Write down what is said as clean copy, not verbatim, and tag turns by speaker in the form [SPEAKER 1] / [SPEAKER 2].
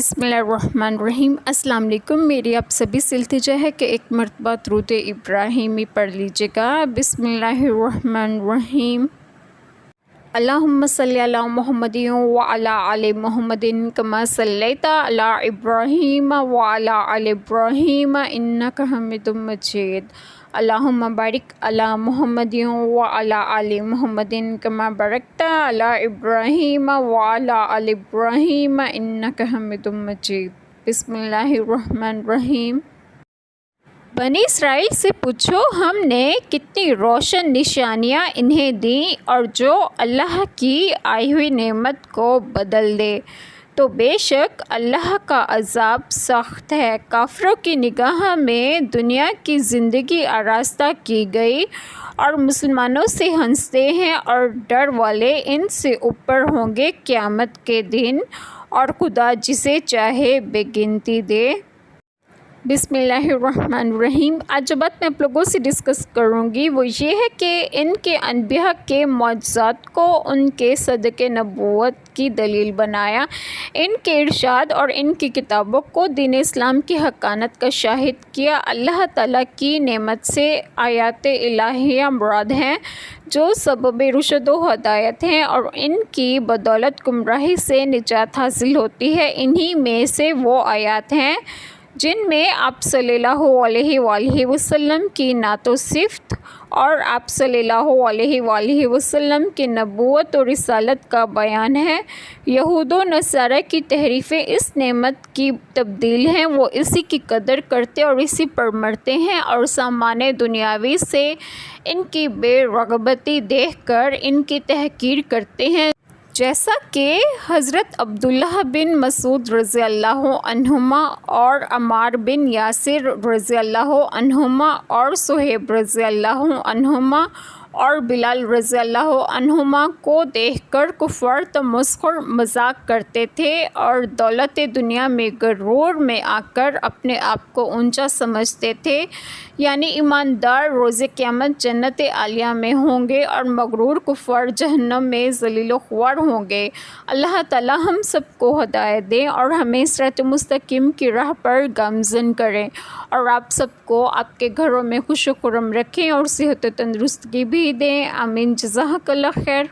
[SPEAKER 1] بسم اللہ الرحمن الرحیم۔ السلام علیکم۔ میری آپ سبھی سے التجا ہے کہ ایک مرتبہ درود ابراہیمی پڑھ لیجیے گا۔ بسم اللہ الرحمن الرحیم۔ اللہم صلی علی محمد وعلی آل محمد کما صلیت علی ابراہیم وعلی آل ابراہیم انک حمید مجید۔ اللہم بارک علی محمد وعلی آل محمد کما بارکت علی ابراہیم وعلی آل ابراہیم انک حمید مجید۔ بسم اللہ الرحمن الرحیم۔ بنی اسرائیل سے پوچھو ہم نے کتنی روشن نشانیاں انہیں دیں، اور جو اللہ کی آئی ہوئی نعمت کو بدل دے تو بے شک اللہ کا عذاب سخت ہے۔ کافروں کی نگاہ میں دنیا کی زندگی آراستہ کی گئی اور مسلمانوں سے ہنستے ہیں، اور ڈر والے ان سے اوپر ہوں گے قیامت کے دن، اور خدا جسے چاہے بے گنتی دے۔ بسم اللہ الرحمن الرحیم۔ آج جو بات میں آپ لوگوں سے ڈسکس کروں گی وہ یہ ہے کہ ان کے انبیاء کے معجزات کو ان کے صدق نبوت کی دلیل بنایا، ان کے ارشاد اور ان کی کتابوں کو دین اسلام کی حقانیت کا شاہد کیا۔ اللہ تعالیٰ کی نعمت سے آیات الہیہ مراد ہیں جو سبب رشد و ہدایت ہیں، اور ان کی بدولت گمراہی سے نجات حاصل ہوتی ہے۔ انہی میں سے وہ آیات ہیں جن میں آپ صلی اللہ علیہ وآلہ وسلم کی نعت و صفت اور آپ صلی اللہ علیہ وآلہ وسلم کی نبوت و رسالت کا بیان ہے۔ یہود و نصارہ کی تحریفیں اس نعمت کی تبدیل ہیں، وہ اسی کی قدر کرتے اور اسی پر مرتے ہیں، اور سامان دنیاوی سے ان کی بے رغبتی دیکھ کر ان کی تحقیر کرتے ہیں، جیسا کہ حضرت عبداللہ بن مسعود رضی اللہ عنہما اور عمار بن یاسر رضی اللہ عنہما اور صہیب رضی اللہ عنہما اور بلال رضی اللہ عنہما کو دیکھ کر کفار تمسخر مذاق کرتے تھے، اور دولت دنیا میں غرور میں آ کر اپنے آپ کو اونچا سمجھتے تھے، یعنی ایماندار روز قیامت جنت عالیہ میں ہوں گے اور مغرور کفار جہنم میں ذلیل و خوار ہوں گے۔ اللہ تعالی ہم سب کو ہدایت دیں اور ہمیں صراط مستقیم کی راہ پر گامزن کریں، اور آپ سب کو آپ کے گھروں میں خوش و خرم رکھیں اور صحت و تندرستگی بھی دیں۔ آمین۔ جزاک اللہ خیر۔